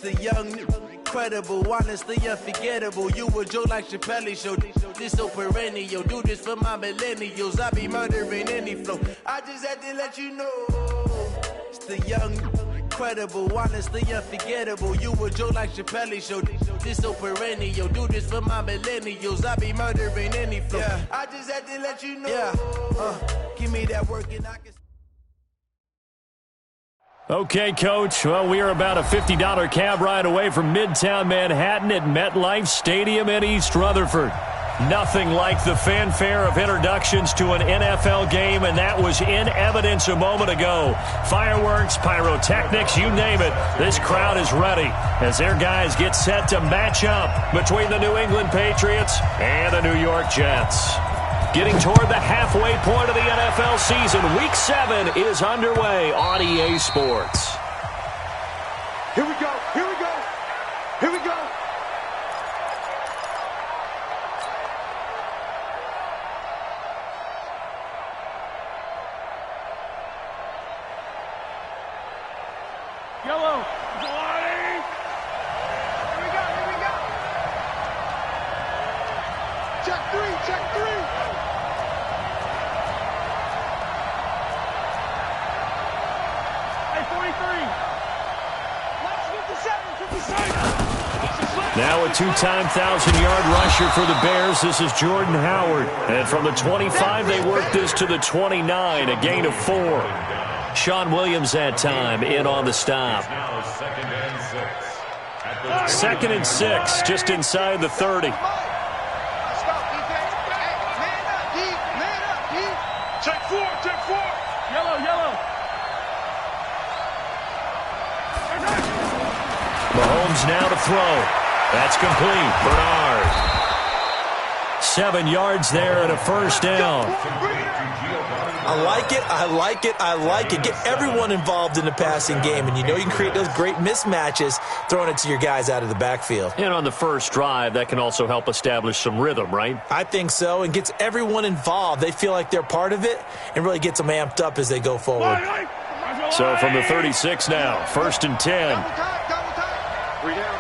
The young, incredible, honestly unforgettable. You a joke like Chappelle Show. This so perennial. Do this for my millennials. I be murdering any flow. I just had to let you know. It's the young, incredible, honestly unforgettable. You a joke like Chappelle Show. This so perennial. Do this for my millennials. I be murdering any flow. Yeah. I just had to let you know. Yeah. Give me that work and I can. Okay, Coach. Well, we are about a $50 cab ride away from Midtown Manhattan at MetLife Stadium in East Rutherford. Nothing like the fanfare of introductions to an NFL game, and that was in evidence a moment ago. Fireworks, pyrotechnics, you name it. This crowd is ready as their guys get set to match up between the New England Patriots and the New York Jets. Getting toward the halfway point of the NFL season, Week 7 is underway on EA Sports. Here we go, here we go, here we go. Yellow, Jelani. Here we go, here we go. Check three. Now a two-time 1,000-yard rusher for the Bears. This is Jordan Howard. And from the 25, they work this to the 29, a gain of 4. Sean Williams that time in on the stop. Second and 6, just inside the 30. Check four. Yellow. Mahomes now to throw. That's complete. Bernard. 7 yards there and a first down. I like it. Get everyone involved in the passing game, and you know you can create those great mismatches throwing it to your guys out of the backfield. And on the first drive, that can also help establish some rhythm, right? I think so, and gets everyone involved. They feel like they're part of it and really gets them amped up as they go forward. So from the 36 now, first and 10. Three down.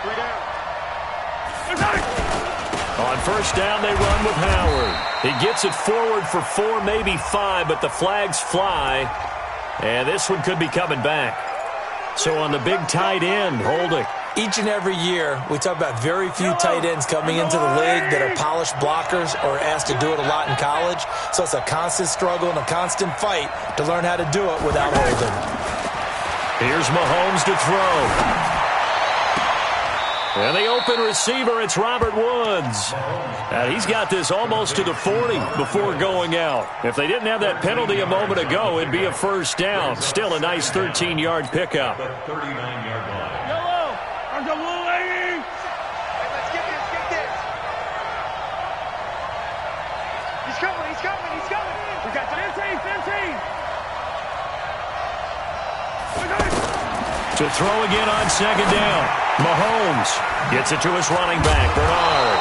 On first down, they run with Howard. He gets it forward for 4, maybe 5, but the flags fly. And this one could be coming back. So on the big tight end, holding. Each and every year, we talk about very few tight ends coming into the league that are polished blockers or asked to do it a lot in college. So it's a constant struggle and a constant fight to learn how to do it without holding. Here's Mahomes to throw. And the open receiver, it's Robert Woods. And he's got this almost to the 40 before going out. If they didn't have that penalty a moment ago, it'd be a first down. Still a nice 13-yard pickup. Yellow, I'm the little lady. Let's get this. He's coming. We got 15. To throw again on second down. Mahomes gets it to his running back, Bernard.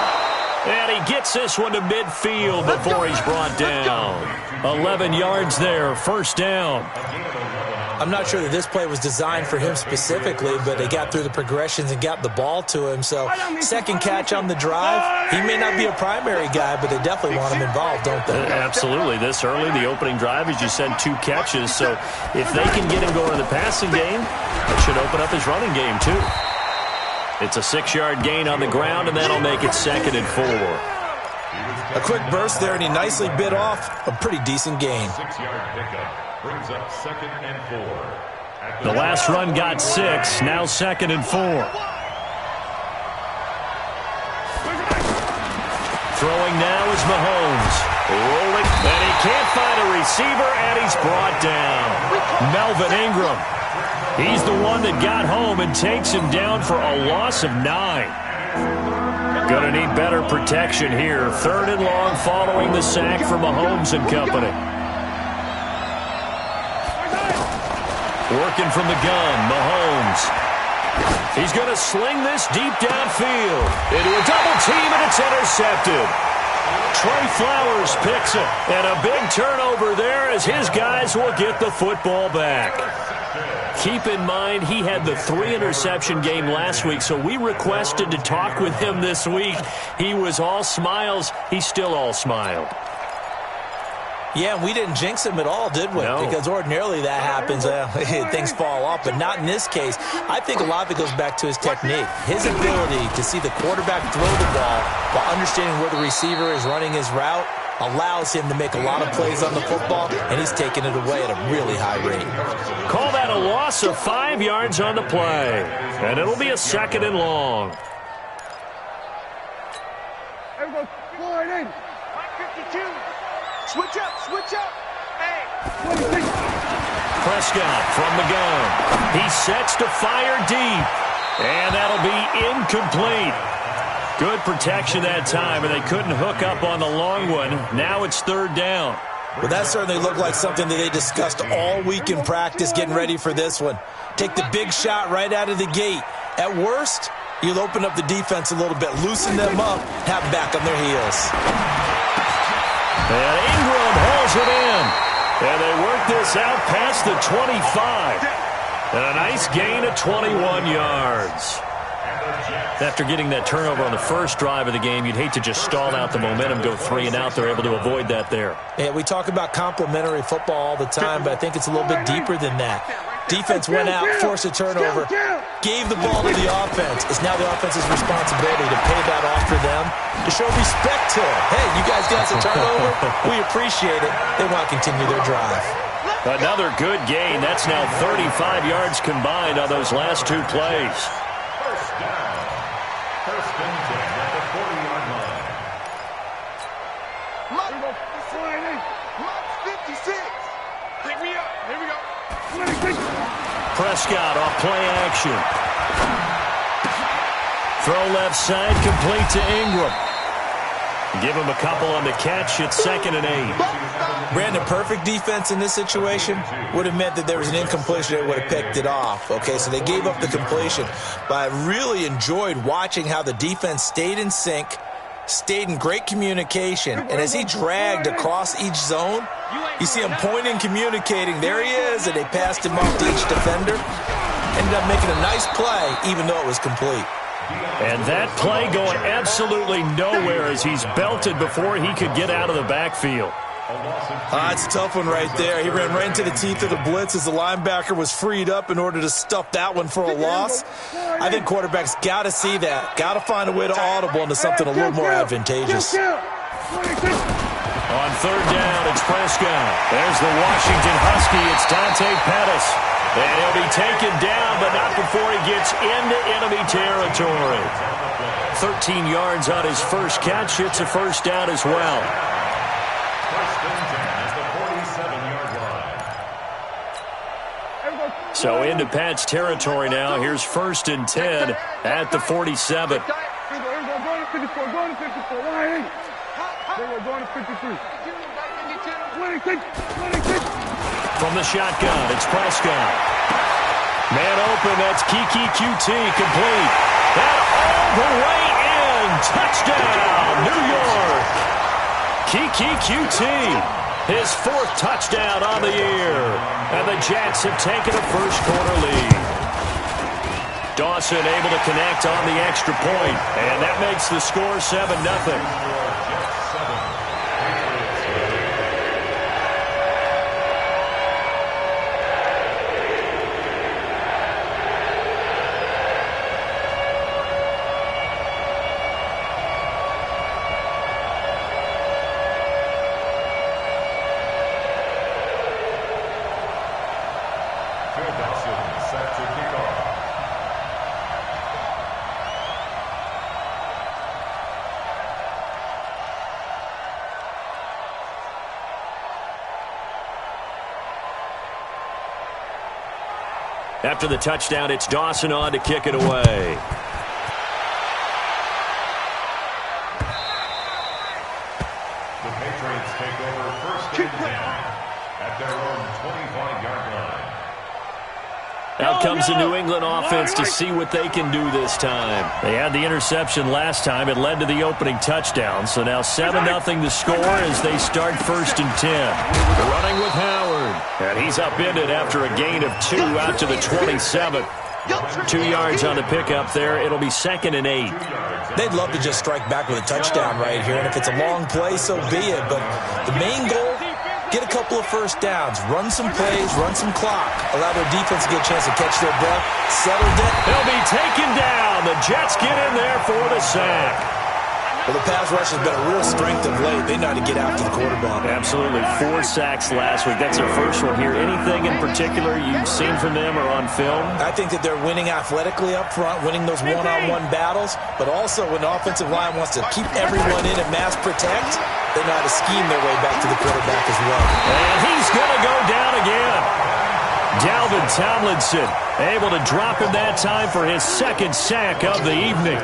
And he gets this one to midfield before he's brought down. 11 yards there, first down. I'm not sure that this play was designed for him specifically, but they got through the progressions and got the ball to him. So second catch on the drive. He may not be a primary guy, but they definitely want him involved, don't they? Absolutely. This early, the opening drive, as you said, 2 catches. So if they can get him going in the passing game, it should open up his running game too. It's a 6-yard gain on the ground, and that'll make it second and 4. A quick burst there, and he nicely bit off a pretty decent gain. 6-yard pickup brings up second and 4. The last run got 6, now second and 4. Throwing now is Mahomes. Rolling, and he can't find a receiver, and he's brought down. Melvin Ingram. He's the one that got home and takes him down for a loss of 9. Gonna need better protection here. Third and long following the sack for Mahomes and company. Working from the gun, Mahomes. He's going to sling this deep downfield into a double team, and it's intercepted. Trey Flowers picks it, and a big turnover there as his guys will get the football back. Keep in mind, he had the 3-interception game last week, so we requested to talk with him this week. He was all smiles. He's still all smile. Yeah, we didn't jinx him at all, did we? No. Because ordinarily that happens. Things fall off, but not in this case. I think a lot of it goes back to his technique. His ability to see the quarterback throw the ball while understanding where the receiver is running his route allows him to make a lot of plays on the football, and he's taking it away at a really high rate. Call that a loss of 5 yards on the play, and it'll be a 2nd and long. Everybody, slide in. 52. Switch up. Hey. Prescott from the gun. He sets to fire deep, and that'll be incomplete. Good protection that time, and they couldn't hook up on the long one. Now it's 3rd down. Well, that certainly looked like something that they discussed all week in practice getting ready for this one. Take the big shot right out of the gate. At worst, you'll open up the defense a little bit, loosen them up, have them back on their heels. And Ingram hauls it in. And they work this out past the 25. And a nice gain of 21 yards. After getting that turnover on the first drive of the game, you'd hate to just stall out the momentum, go 3 and out. They're able to avoid that there. Yeah, we talk about complementary football all the time, but I think it's a little bit deeper than that. Defense went out, forced a turnover, gave the ball to the offense. It's now the offense's responsibility to pay that off for them, to show respect to it. Hey, you guys got the turnover. We appreciate it. They want to continue their drive. Another good gain. That's now 35 yards combined on those last 2 plays. First and 10 at the 40-yard line. Slide in. 56. Here we go. Prescott off play action. Throw left side, complete to Ingram. Give him a couple on the catch. It's 2nd and 8. Brandon, perfect defense in this situation would have meant that there was an incompletion. They would have picked it off. Okay, so they gave up the completion. But I really enjoyed watching how the defense stayed in sync, stayed in great communication. And as he dragged across each zone, you see him pointing, communicating. There he is, and they passed him off to each defender. Ended up making a nice play, even though it was complete. And that play going absolutely nowhere as he's belted before he could get out of the backfield. That's a tough one right there. He ran right into the teeth of the blitz as the linebacker was freed up in order to stuff that one for a loss. I think quarterbacks got to see that. Got to find a way to audible into something a little more advantageous. On 3rd down, it's Prescott. There's the Washington Husky. It's Dante Pettis. And he'll be taken down, but not before he gets into enemy territory. 13 yards on his first catch. It's a 1st down as well. First and 10 at the 47-yard line. So into Pat's territory now. Here's 1st and 10 at the 47. Going to 54. Going to 54. Line in. Going to 53. 26. From the shotgun, it's Prescott. Man open, that's Kiki QT, complete. And all the way in. Touchdown, New York. Kiki QT, his 4th touchdown on the year. And the Jets have taken a first-quarter lead. Dawson able to connect on the extra point, and that makes the score 7-0. Set to kick off. After the touchdown, it's Dawson on to kick it away. The Patriots take over 1st and 10 at their own 25-yard line. Out comes the New England offense to see what they can do this time. They had the interception last time. It led to the opening touchdown. So now 7-0 the score as they start 1st and 10. Running with Howard. And he's upended after a gain of 2 out to the 27. 2 yards on the pickup there. It'll be 2nd and 8. They'd love to just strike back with a touchdown right here, and if it's a long play, so be it. But the main goal, get a couple of first downs, run some plays, run some clock, allow their defense to get a chance to catch their breath, settle it. He'll be taken down. The Jets get in there for the sack. Well, the pass rush has been a real strength of late. They know how to get after the quarterback. Absolutely. 4 sacks last week. That's their first one here. Anything in particular you've seen from them or on film? I think that they're winning athletically up front, winning those one-on-one battles, but also when the offensive line wants to keep everyone in and mass protect, they know how to scheme their way back to the quarterback as well. And he's going to go down again. Dalvin Tomlinson able to drop him that time for his 2nd sack of the evening.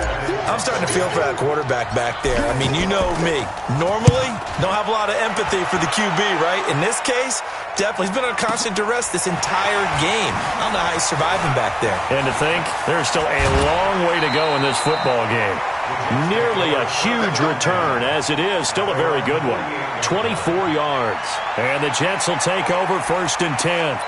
I'm starting to feel for that quarterback back there. I mean, you know me. Normally, don't have a lot of empathy for the QB, right? In this case, definitely. He's been under constant duress this entire game. I don't know how he's surviving back there. And to think, there's still a long way to go in this football game. Nearly a huge return, as it is. Still a very good one. 24 yards. And the Jets will take over 1st and 10.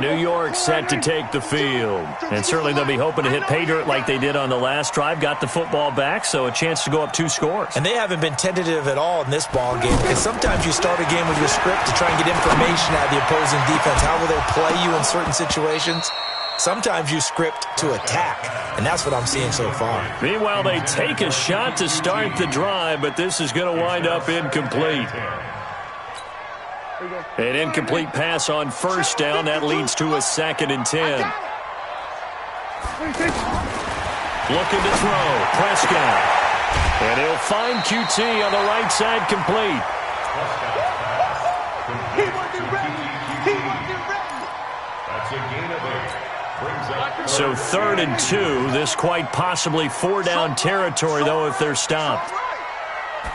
New York set to take the field. And certainly they'll be hoping to hit pay dirt like they did on the last drive. Got the football back, so a chance to go up 2 scores. And they haven't been tentative at all in this ball game, because sometimes you start a game with your script to try and get information out of the opposing defense. How will they play you in certain situations? Sometimes you script to attack, and that's what I'm seeing so far. Meanwhile, they take a shot to start the drive, but this is going to wind up incomplete. An incomplete pass on 1st down. That leads to a 2nd and 10. Looking to throw. Prescott. And he'll find QT on the right side complete. That's a gain of 8. So 3rd and 2. This quite possibly 4-down territory, though, if they're stopped.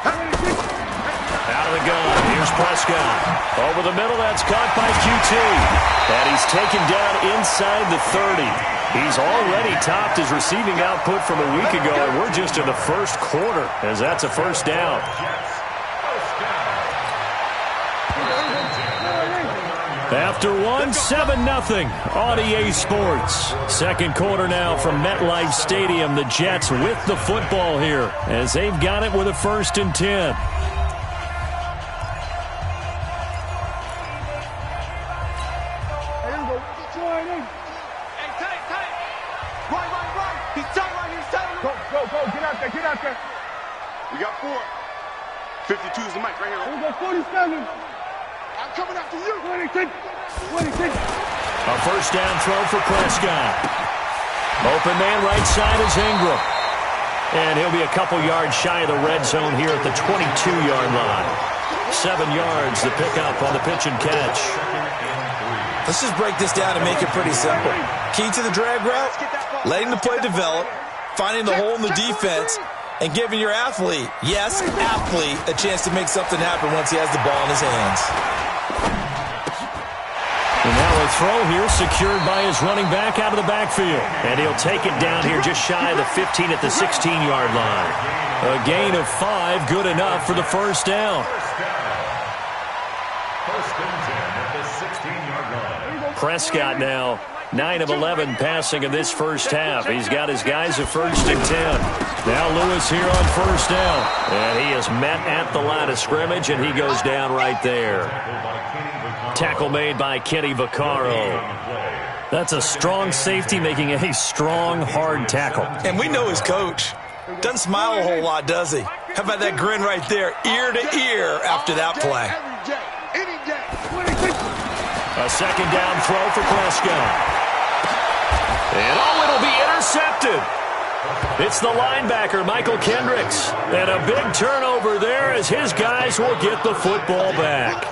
Out of the gun. Here's Prescott. Over the middle, that's caught by QT. And he's taken down inside the 30. He's already topped his receiving output from a week ago, and we're just in the 1st quarter, as that's a 1st down. After 7-0 on EA Sports. 2nd quarter now from MetLife Stadium. The Jets with the football here, as they've got it with a 1st and 10. Get out there. We got 4. 52 is the mic right here. We got 47. I'm coming after you. 26. A 1st down throw for Prescott. Open man right side is Ingram. And he'll be a couple yards shy of the red zone here at the 22-yard line. 7 yards the pickup on the pitch and catch. Let's just break this down and make it pretty simple. Key to the drag route, letting the play develop, finding the hole in the defense, and giving your athlete, yes, athlete, a chance to make something happen once he has the ball in his hands. And now a throw here secured by his running back out of the backfield. And he'll take it down here just shy of the 15 at the 16-yard line. A gain of 5, good enough for the 1st down. 1st and 10 at the 16-yard line. Prescott now 9 of 11 passing in this 1st half. He's got his guys at 1st and 10. Now Lewis here on 1st down. And he is met at the line of scrimmage, and he goes down right there. Tackle made by Kenny Vaccaro. That's a strong safety making a strong, hard tackle. And we know his coach. Doesn't smile a whole lot, does he? How about that grin right there, ear to ear after that play? A 2nd down throw for Prescott. And it'll be intercepted. It's the linebacker, Michael Kendricks. And a big turnover there as his guys will get the football back.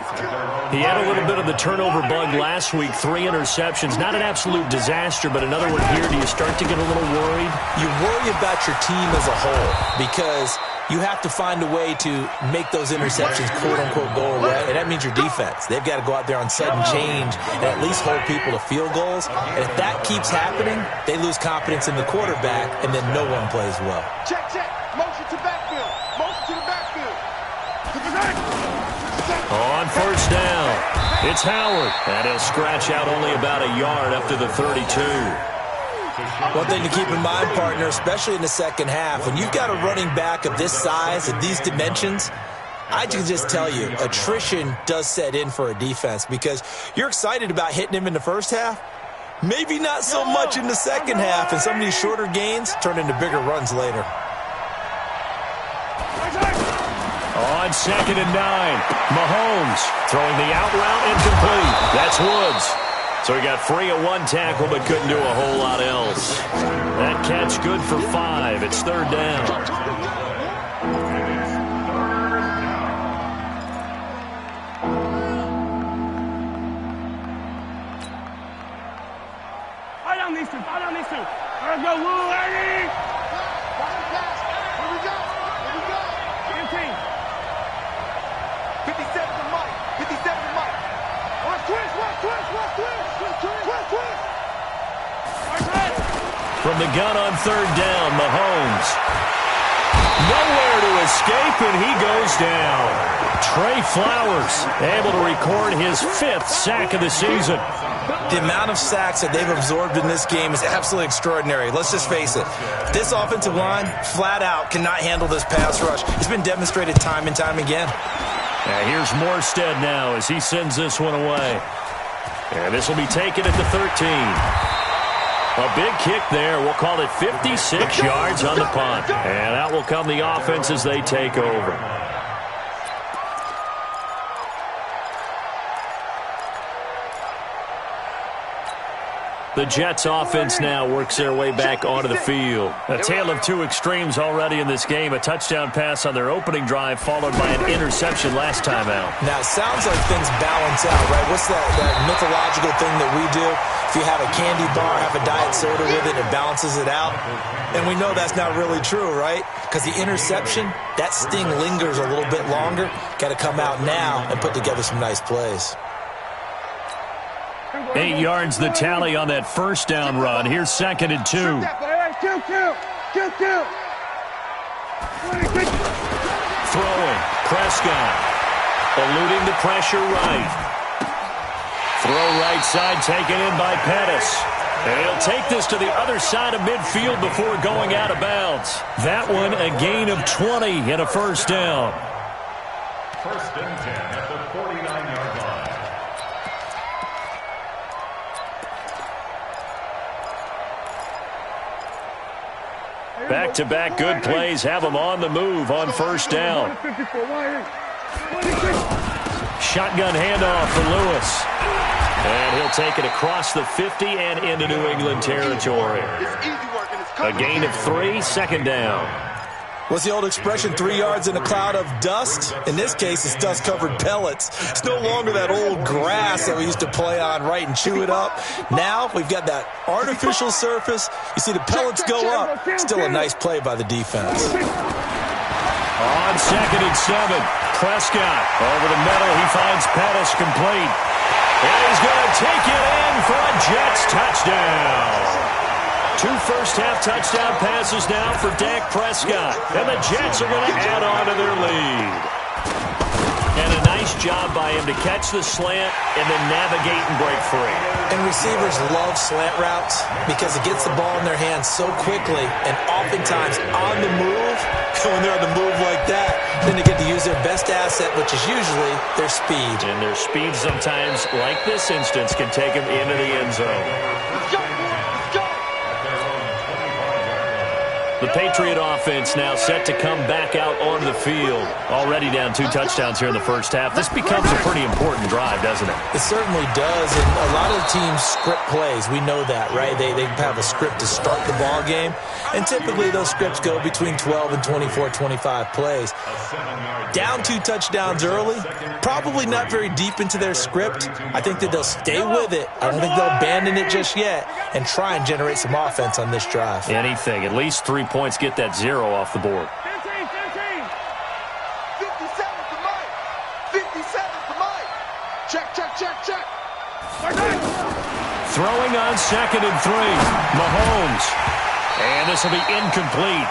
He had a little bit of the turnover bug last week, 3 interceptions. Not an absolute disaster, but another one here. Do you start to get a little worried? You worry about your team as a whole because you have to find a way to make those interceptions, quote-unquote, go away, and that means your defense. They've got to go out there on sudden change and at least hold people to field goals. And if that keeps happening, they lose confidence in the quarterback, and then no one plays well. Check. Motion to backfield. Motion to the backfield. To the back. It's Howard, and he'll scratch out only about a yard up to the 32. One thing to keep in mind, partner, especially in the second half, when you've got a running back of this size, of these dimensions, I can just tell you, attrition does set in for a defense because you're excited about hitting him in the first half. Maybe not so much in the second half, and some of these shorter gains turn into bigger runs later. On 2nd and 9, Mahomes throwing the out route incomplete. That's Woods. So he got free of one tackle but couldn't do a whole lot else. That catch good for 5. It's 3rd down. Fight on these two. Let's go, Lou, Eddie! Watch the pass. Here we go. 57 to Mike. 57 to Mike. Watch twist. From the gun on 3rd down, Mahomes. Nowhere to escape, and he goes down. Trey Flowers able to record his 5th sack of the season. The amount of sacks that they've absorbed in this game is absolutely extraordinary. Let's just face it. This offensive line, flat out, cannot handle this pass rush. It's been demonstrated time and time again. Here's Morstead now as he sends this one away. And this will be taken at the 13. A big kick there. We'll call it 56 yards on the punt. And out will come the offense as they take over. The Jets offense now works their way back onto the field. A tale of two extremes already in this game. A touchdown pass on their opening drive followed by an interception last time out. Now, it sounds like things balance out, right? What's that mythological thing that we do? If you have a candy bar, have a diet soda with it, it balances it out. And we know that's not really true, right? Because the interception, that sting lingers a little bit longer. Got to come out now and put together some nice plays. 8 yards the tally on that first down run. Here's 2nd and 2. Throwing. Prescott. Eluding the pressure right. Throw right side taken in by Pettis. And he'll take this to the other side of midfield before going out of bounds. That one a gain of 20 and a first down. 1st and 10 at the 49-yard line. Back-to-back good plays have them on the move on first down. Shotgun handoff for Lewis. And he'll take it across the 50 and into New England territory. A gain of 3, 2nd down. What's the old expression, 3 yards in a cloud of dust? In this case, it's dust-covered pellets. It's no longer that old grass that we used to play on, right, and chew it up. Now we've got that artificial surface. You see the pellets go up. Still a nice play by the defense. On 2nd and 7, Prescott over the middle. He finds Pettis complete. And he's going to take it in for a Jets touchdown. 2 first-half touchdown passes now for Dak Prescott. And the Jets are going to add on to their lead. And a nice job by him to catch the slant and then navigate and break free. And receivers love slant routes because it gets the ball in their hands so quickly and oftentimes on the move. When they're on the move like that, then they get to use their best asset, which is usually their speed. And their speed sometimes, like this instance, can take them into the end zone. The Patriot offense now set to come back out onto the field. Already down 2 touchdowns here in the first half. This becomes a pretty important drive, doesn't it? It certainly does, and a lot of the teams script plays. We know that, right? They have a script to start the ball game, and typically those scripts go between 12 and 24, 25 plays. Down 2 touchdowns early, probably not very deep into their script. I think that they'll stay with it. I don't think they'll abandon it just yet and try and generate some offense on this drive. Anything, at least 3 points, get that 0 off the board. 57 to Mike. 57 to Mike. Check. Throwing on 2nd and 3. Mahomes. And this will be incomplete.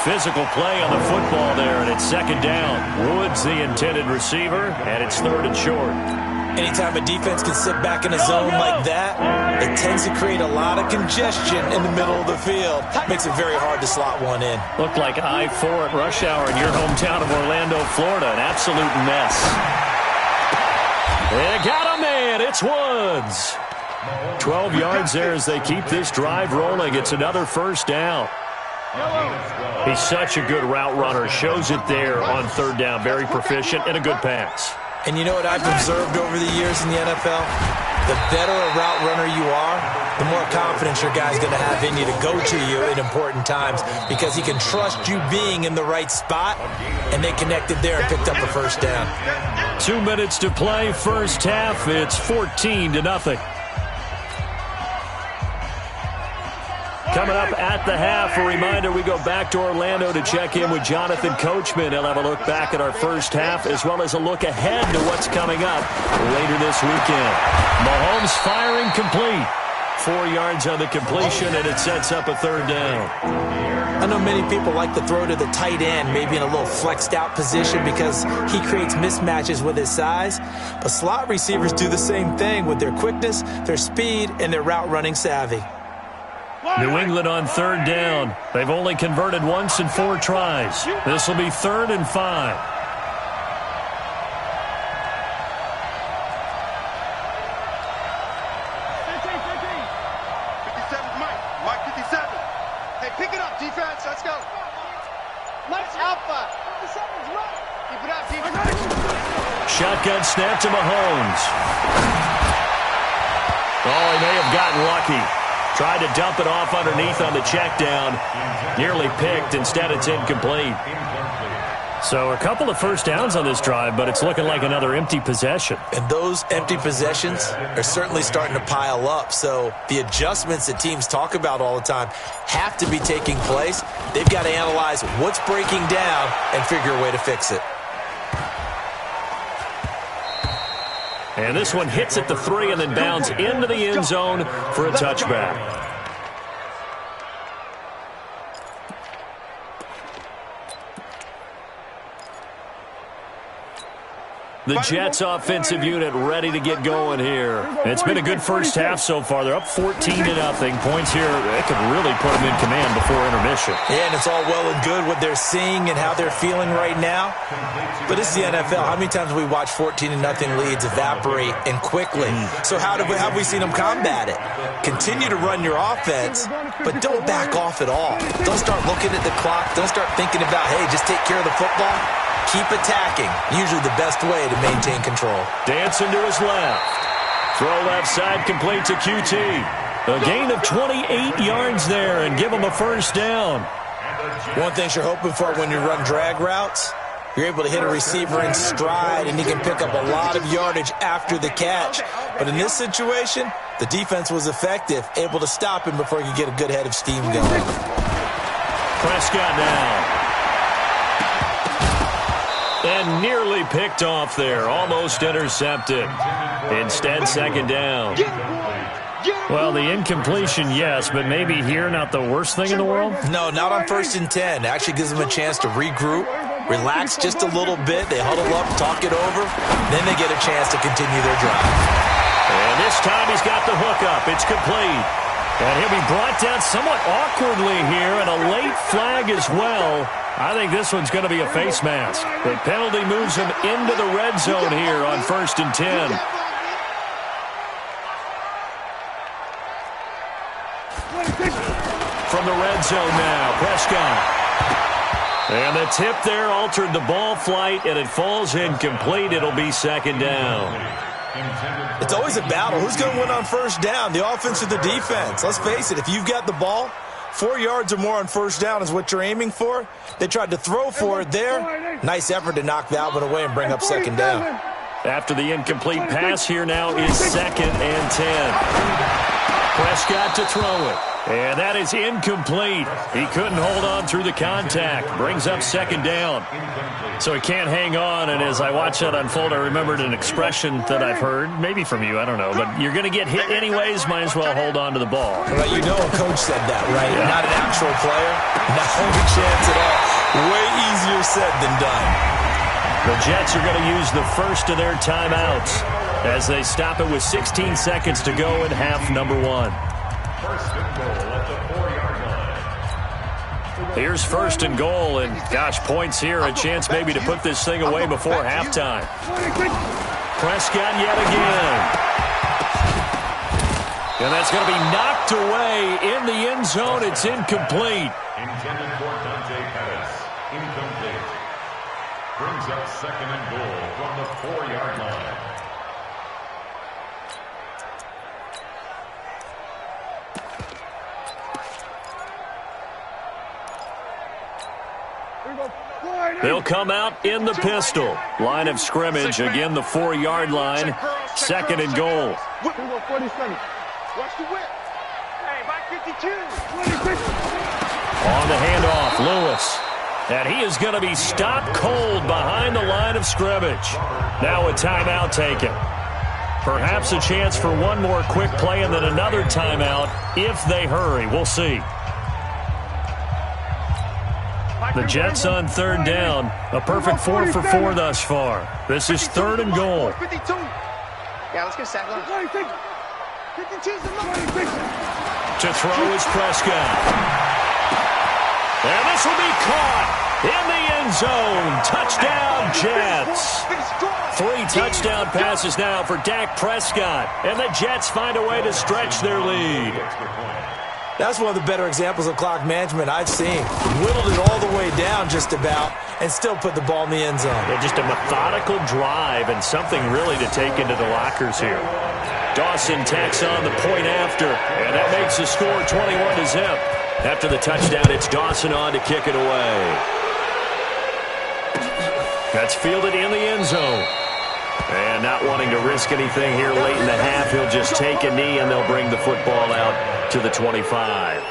Physical play on the football there, and it's 2nd down. Woods the intended receiver, and it's 3rd and short. Anytime a defense can sit back in a zone like that, it tends to create a lot of congestion in the middle of the field. Makes it very hard to slot one in. Looked like I-4 at rush hour in your hometown of Orlando, Florida. An absolute mess. They got a man. It's Woods. 12 yards there as they keep this drive rolling. It's another first down. He's such a good route runner. Shows it there on third down. Very proficient and a good pass. And you know what I've observed over the years in the NFL? The better a route runner you are, the more confidence your guy's going to have in you to go to you in important times because he can trust you being in the right spot, and they connected there and picked up a first down. 2 minutes to play, first half. It's 14-0. Coming up at the half, a reminder, we go back to Orlando to check in with Jonathan Coachman. He'll have a look back at our first half as well as a look ahead to what's coming up later this weekend. Mahomes firing complete. 4 yards on the completion, and it sets up a third down. I know many people like to throw to the tight end, maybe in a little flexed out position because he creates mismatches with his size. But slot receivers do the same thing with their quickness, their speed, and their route running savvy. New England on third down. They've only converted once in 4 tries. This will be 3rd and 5. Mike 57. Hey, pick it up, defense. Let's go. Mike's alpha. 57's right. Keep it up, defense. Shotgun snap to Mahomes. Oh, he may have gotten lucky. Tried to dump it off underneath on the check down. Nearly picked. Instead, it's incomplete. So a couple of first downs on this drive, but it's looking like another empty possession. And those empty possessions are certainly starting to pile up. So the adjustments that teams talk about all the time have to be taking place. They've got to analyze what's breaking down and figure a way to fix it. And this one hits at the 3 and then bounds into the end zone for a touchback. The Jets offensive unit ready to get going here. It's been a good first half so far. They're up 14-0. Points here, they could really put them in command before intermission. Yeah, and it's all well and good what they're seeing and how they're feeling right now. But this is the NFL. How many times have we watched 14-0 leads evaporate and quickly? So how have we seen them combat it? Continue to run your offense, but don't back off at all. Don't start looking at the clock. Don't start thinking about, hey, just take care of the football. Keep attacking. Usually the best way to maintain control. Dancing to his left. Throw left side complete to QT. A gain of 28 yards there and give him a first down. One thing you're hoping for when you run drag routes, you're able to hit a receiver in stride and he can pick up a lot of yardage after the catch. But in this situation, the defense was effective, able to stop him before he could get a good head of steam going. Prescott now. And nearly picked off there. Almost intercepted. Instead, second down. Well, the incompletion, yes, but maybe here not the worst thing in the world? No, not on 1st and 10. Actually gives them a chance to regroup, relax just a little bit. They huddle up, talk it over. Then they get a chance to continue their drive. And this time he's got the hook up. It's complete. And he'll be brought down somewhat awkwardly here, and a late flag as well. I think this one's going to be a face mask. The penalty moves him into the red zone here on 1st and 10. From the red zone now, Prescott. And the tip there altered the ball flight, and it falls incomplete. It'll be second down. It's always a battle. Who's going to win on first down, the offense or the defense? Let's face it, if you've got the ball, 4 yards or more on first down is what you're aiming for. They tried to throw for it there. Nice effort to knock that one away and bring up second down. After the incomplete pass, here now is 2nd and 10. Prescott to throw it. And that is incomplete. He couldn't hold on through the contact. Brings up second down. So he can't hang on, and as I watch that unfold, I remembered an expression that I've heard, maybe from you, I don't know, but you're going to get hit anyways, might as well hold on to the ball. Well, you know a coach said that, right? Yeah. Not an actual player. Not a chance at all. Way easier said than done. The Jets are going to use the first of their timeouts. as they stop it with 16 seconds to go in half number one. First and goal at the 4-yard line. Here's first and goal, and gosh, points here, a chance maybe to put this thing away before halftime. Prescott yet again. And that's going to be knocked away in the end zone. It's incomplete. Intended for Dante Pettis. Incomplete. Brings up second and goal from the 4-yard line. They'll come out in the pistol. Line of scrimmage, again the 4-yard line. Second and goal. Watch the whip. Hey, by 52. On the handoff, Lewis. And he is going to be stopped cold behind the line of scrimmage. Now a timeout taken. Perhaps a chance for one more quick play and then another timeout if they hurry. We'll see. The Jets on third down. A perfect 4 for 4 thus far. This is third and goal. 52. Yeah, let's get sack line. 52. To throw is Prescott. And this will be caught in the end zone. Touchdown, Jets. 3 touchdown passes now for Dak Prescott. And the Jets find a way to stretch their lead. That's one of the better examples of clock management I've seen. Whittled it all the way down just about and still put the ball in the end zone. Yeah, just a methodical drive and something really to take into the lockers here. Dawson tacks on the point after, and that makes the score 21-0. After the touchdown, it's Dawson on to kick it away. That's fielded in the end zone. And not wanting to risk anything here late in the half, he'll just take a knee and they'll bring the football out to the 25.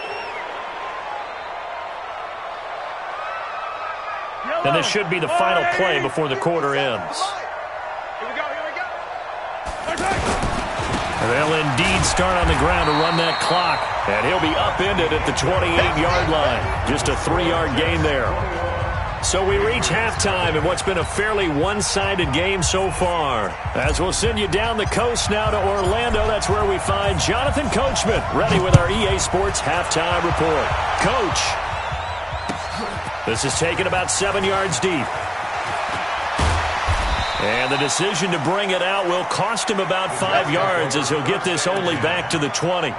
And this should be the final play before the quarter ends. Here we go. They'll indeed start on the ground to run that clock. And he'll be upended at the 28-yard line. Just a 3-yard gain there. So we reach halftime in what's been a fairly one-sided game so far. As we'll send you down the coast now to Orlando, that's where we find Jonathan Coachman, ready with our EA Sports halftime report. Coach, this is taken about 7 yards deep. And the decision to bring it out will cost him about 5 yards as he'll get this only back to the 20.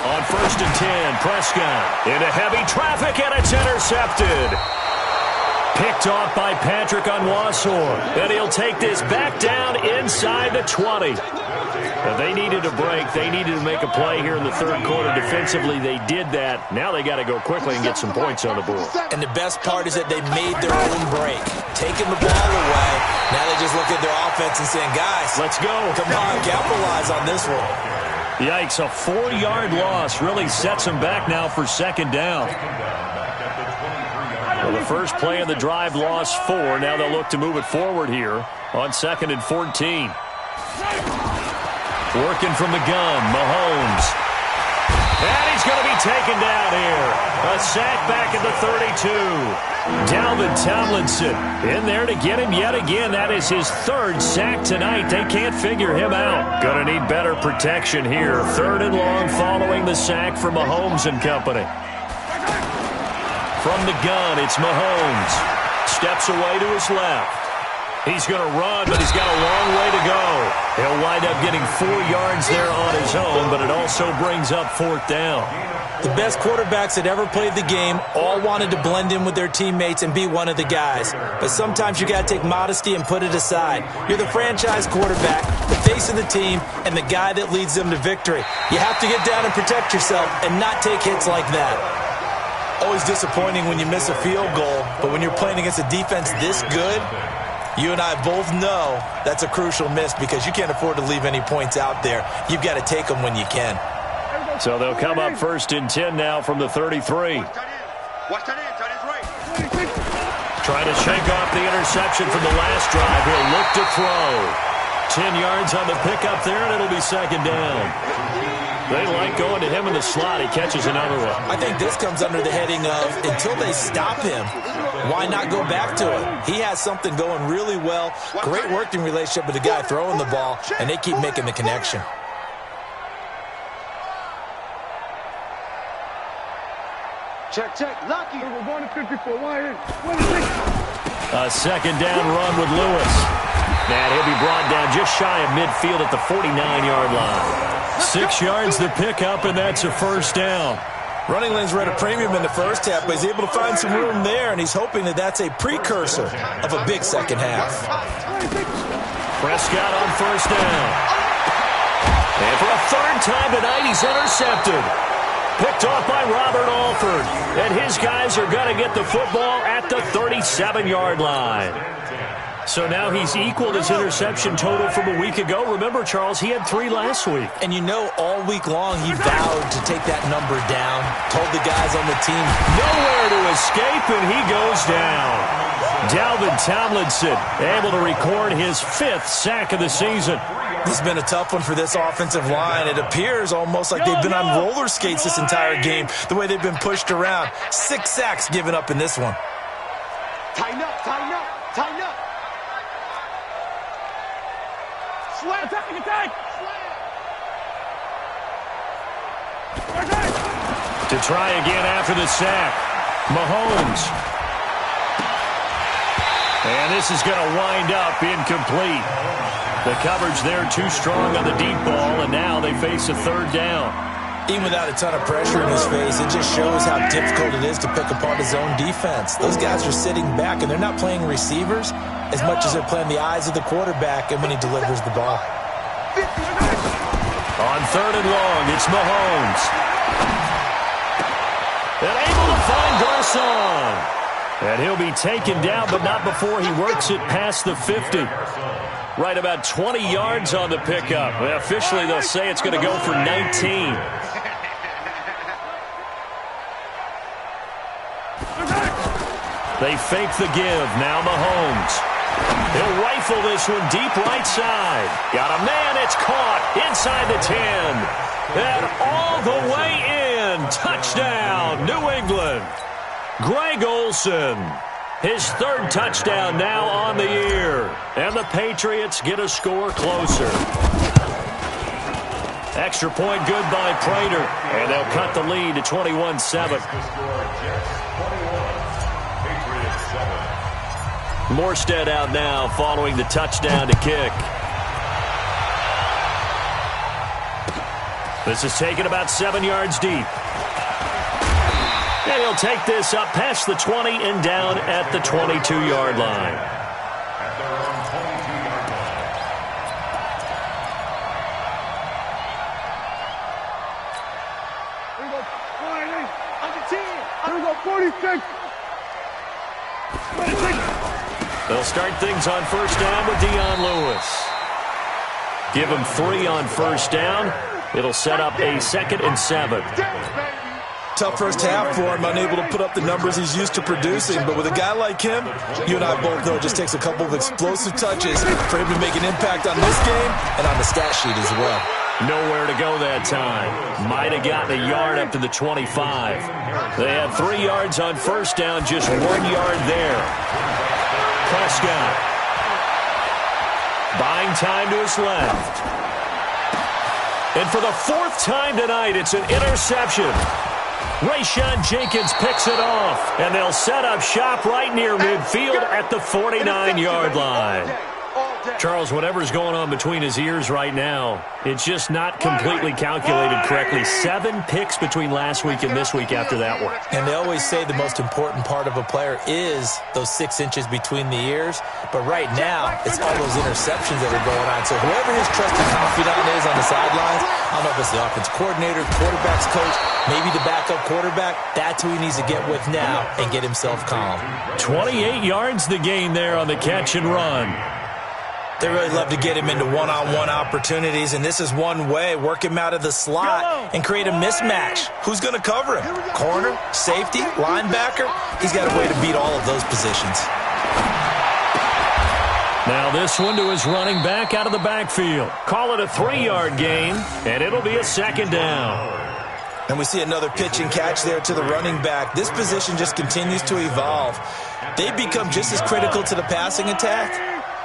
On first and 10, Prescott into heavy traffic, and it's intercepted. Picked off by Patrick Onwuasor. And he'll take this back down inside the 20. But they needed a break. They needed to make a play here in the third quarter. Defensively, they did that. Now they got to go quickly and get some points on the board. And the best part is that they made their own break. Taking the ball away. Now they just look at their offense and saying, guys, let's go. Come on, capitalize on this one. Yikes, a 4-yard loss really sets them back now for second down. Well, the first play of the drive lost 4. Now they'll look to move it forward here on second and 14. Working from the gun, Mahomes. And he's going to be taken down here. A sack back at the 32. Dalvin Tomlinson in there to get him yet again. That is his 3rd sack tonight. They can't figure him out. Going to need better protection here. 3rd and long following the sack from Mahomes and company. From the gun, it's Mahomes. Steps away to his left. He's going to run, but he's got a long way to go. He'll wind up getting 4 yards there on his own, but it also brings up 4th down. The best quarterbacks that ever played the game all wanted to blend in with their teammates and be one of the guys. But sometimes you got to take modesty and put it aside. You're the franchise quarterback, the face of the team, and the guy that leads them to victory. You have to get down and protect yourself and not take hits like that. Always disappointing when you miss a field goal, but when you're playing against a defense this good, you and I both know that's a crucial miss because you can't afford to leave any points out there. You've got to take them when you can. So they'll come up first and 10 now from the 33. Trying to shake off the interception from the last drive. He'll look to throw. 10 yards on the pickup there, and it'll be second down. They like going to him in the slot. He catches another one. I think this comes under the heading of until they stop him, why not go back to it? He has something going really well. Great working relationship with the guy throwing the ball, and they keep making the connection. Check, Lucky. We're going to 54. A second down run with Lewis. And he'll be brought down just shy of midfield at the 49-yard line. 6 yards the pickup, and that's a first down. Running lanes were at a premium in the first half, but he's able to find some room there, and he's hoping that that's a precursor of a big second half. Prescott on first down. And for a third time tonight, he's intercepted. Picked off by Robert Alford. And his guys are going to get the football at the 37-yard line. So now he's equaled his interception total from a week ago. Remember, Charles, he had 3 last week. And you know, all week long he vowed to take that number down. Told the guys on the team, nowhere to escape, and he goes down. Dalvin Tomlinson able to record his 5th sack of the season. This has been a tough one for this offensive line. It appears almost like they've been on roller skates this entire game, the way they've been pushed around. 6 sacks given up in this one. Tighten up. Attack! To try again after the sack, Mahomes. And this is going to wind up incomplete. The coverage there too strong on the deep ball, and now they face a third down. Even without a ton of pressure in his face, it just shows how difficult it is to pick apart his own defense. Those guys are sitting back, and they're not playing receivers as much as they're playing the eyes of the quarterback and when he delivers the ball. On third and long, it's Mahomes. And able to find Garcon. And he'll be taken down, but not before he works it past the 50. Right about 20 yards on the pickup. Well, officially, they'll say it's going to go for 19. They fake the give. Now Mahomes. He'll rifle this one deep right side. Got a man. It's caught inside the 10. And all the way in. Touchdown, New England. Greg Olsen. His 3rd touchdown now on the year. And the Patriots get a score closer. Extra point good by Prater. And they'll cut the lead to 21-7. Morstead out now following the touchdown to kick. This is taken about 7 yards deep. And he'll take this up past the 20 and down at the 22-yard line. Here we go, 46. They'll start things on first down with Dion Lewis. Give him 3 on first down. It'll set up a 2nd and 7. Tough first half for him, unable to put up the numbers he's used to producing. But with a guy like him, you and I both know it just takes a couple of explosive touches for him to make an impact on this game and on the stat sheet as well. Nowhere to go that time. Might have gotten a yard up to the 25. They had 3 yards on first down, just 1 yard there. Prescott. Buying time to his left. And for the 4th time tonight, it's an interception. Rayshon Jenkins picks it off, and they'll set up shop right near midfield at the 49-yard line. Charles, whatever's going on between his ears right now, it's just not completely calculated correctly. 7 picks between last week and this week after that one. And they always say the most important part of a player is those 6 inches between the ears. But right now, it's all those interceptions that are going on. So whoever his trusted confidant is on the sidelines, I don't know if it's the offense coordinator, quarterback's coach, maybe the backup quarterback, that's who he needs to get with now and get himself calm. 28 yards the gain there on the catch and run. They really love to get him into one-on-one opportunities, and this is one way. Work him out of the slot and create a mismatch. Who's going to cover him? Corner, safety, linebacker? He's got a way to beat all of those positions. Now this one to his running back out of the backfield. Call it a 3-yard gain, and it'll be a second down. And we see another pitch and catch there to the running back. This position just continues to evolve. They become just as critical to the passing attack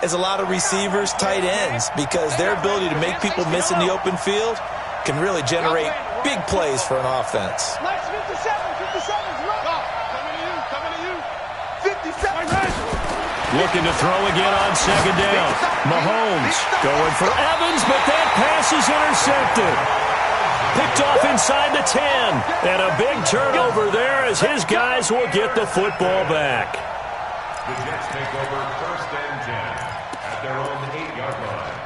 as a lot of receivers, tight ends, because their ability to make people miss in the open field can really generate big plays for an offense. Nice 57, 57's run. Coming to you. 57. Looking to throw again on second down. Mahomes going for Evans, but that pass is intercepted. Picked off inside the 10. And a big turnover there as his guys will get the football back. The Jets take over 1st and 10 at their own 8-yard line.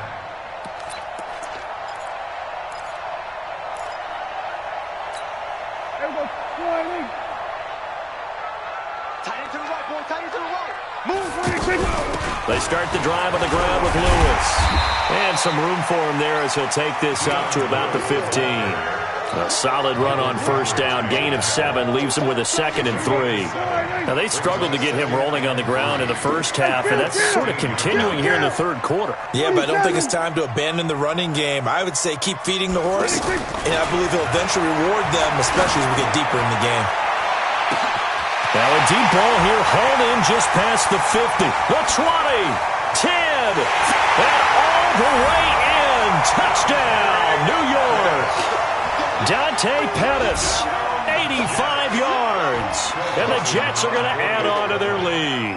Tight end to the right, boy. Tight end to the right. Move. They start the drive on the ground with Lewis. And some room for him there as he'll take this up to about the 15. A solid run on first down. Gain of 7 leaves him with a 2nd and 3. Now, they struggled to get him rolling on the ground in the first half, and that's sort of continuing here in the third quarter. Yeah, but I don't think it's time to abandon the running game. I would say keep feeding the horse, and I believe he'll eventually reward them, especially as we get deeper in the game. Now a deep ball here, hauled in just past the 50. The 20, 10, and all the way in. Touchdown, New York. Dante Pettis, 85 yards. And the Jets are going to add on to their lead.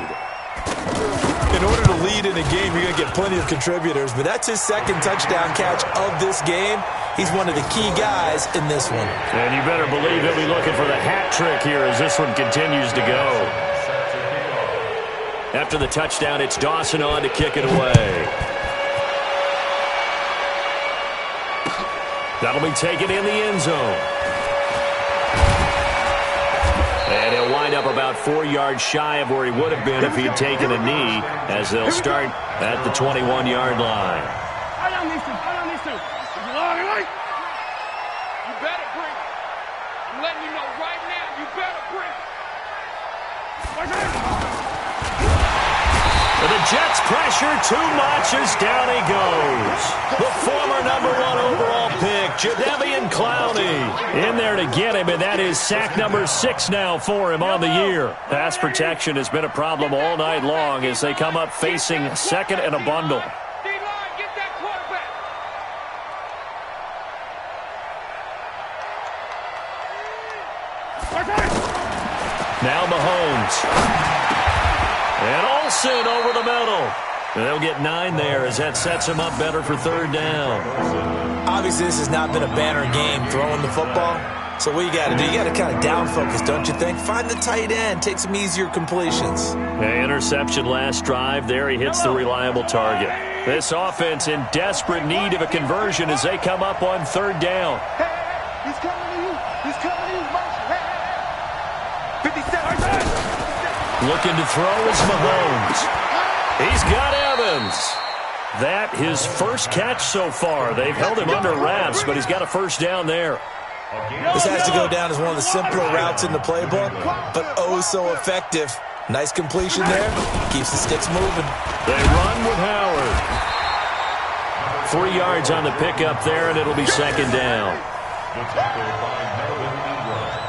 In order to lead in a game, you're going to get plenty of contributors, but that's his 2nd touchdown catch of this game. He's one of the key guys in this one. And you better believe he'll be looking for the hat trick here as this one continues to go. After the touchdown, it's Dawson on to kick it away. That'll be taken in the end zone. And he'll wind up about 4 yards shy of where he would have been if he'd taken a knee, as they'll start at the 21-yard line. I don't need to. You better bring it. I'm letting you know right now, you better bring it. The Jets pressure too much as down he goes. The former #1 overall pick, Jadeveon Clowney, in there to get him, and that is sack number 6 now for him on the year. Pass protection has been a problem all night long as they come up facing 2nd and a bundle. D-line, get that quarterback. Now Mahomes. And Olsen over the middle. And they'll get 9 there as that sets him up better for 3rd down. Obviously, this has not been a banner game throwing the football. So what you got to do, you got to kind of down focus, don't you think? Find the tight end, take some easier completions. Interception last drive. There he hits the reliable target. This offense in desperate need of a conversion as they come up on 3rd down. He's coming to you. He's coming to you. 57. Looking to throw is Mahomes. He's got Evans. That his first catch so far. They've held him under wraps, but he's got a first down there. This has to go down as one of the simpler routes in the playbook, but oh so effective. Nice completion there. Keeps the sticks moving. They run with Howard. 3 yards on the pickup there, and it'll be 2nd down. The tackle by Melvin Ingram.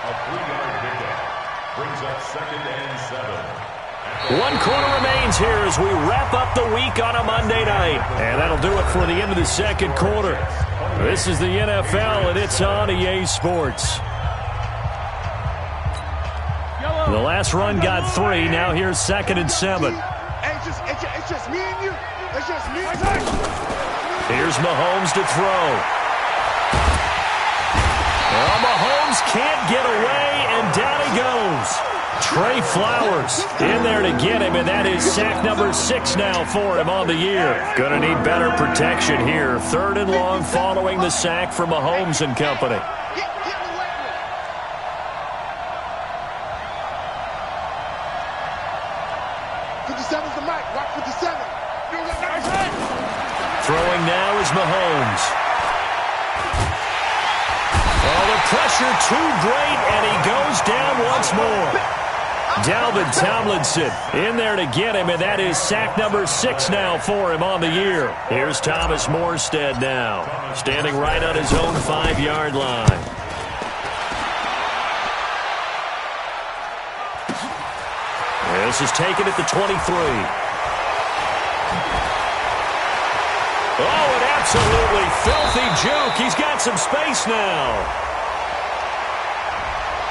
A 3-yard pickup brings up 2nd and 7. 1 quarter remains here as we wrap up the week on a Monday night. And that'll do it for the end of the 2nd quarter. This is the NFL, and it's on EA Sports. The last run got 3. Now here's 2nd and 7. It's just me and you. It's just me and you. Here's Mahomes to throw. Well, Mahomes can't get away, and down he goes. Trey Flowers in there to get him, and that is sack number 6 now for him on the year. Going to need better protection here. 3rd and long following the sack from Mahomes and company. Throwing now is Mahomes. Oh, the pressure too great, and he goes down once more. Dalvin Tomlinson in there to get him, and that is sack number 6 now for him on the year. Here's Thomas Morstead now, standing right on his own 5-yard line. This is taken at the 23. Oh, an absolutely filthy juke. He's got some space now.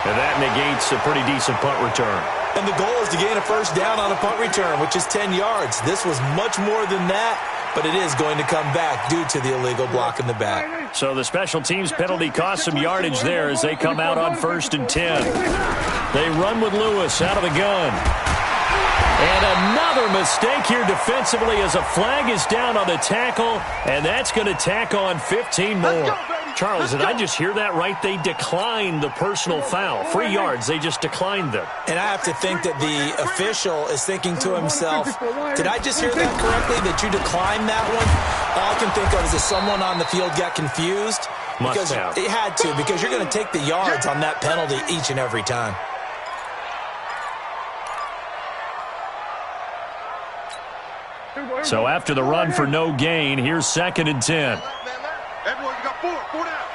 And that negates a pretty decent punt return. And the goal is to gain a first down on a punt return, which is 10 yards. This was much more than that, but it is going to come back due to the illegal block in the back. So the special teams penalty cost some yardage there as they come out on 1st and 10. They run with Lewis out of the gun. And another mistake here defensively as a flag is down on the tackle, and that's going to tack on 15 more. Charles, did I just hear that right? They declined the personal foul. 3 yards, they just declined them. And I have to think that the official is thinking to himself, did I just hear that correctly, that you declined that one? All I can think of is that someone on the field got confused. Must have. It had to, because you're going to take the yards on that penalty each and every time. So after the run for no gain, here's 2nd and 10. Everyone, you got 4 down.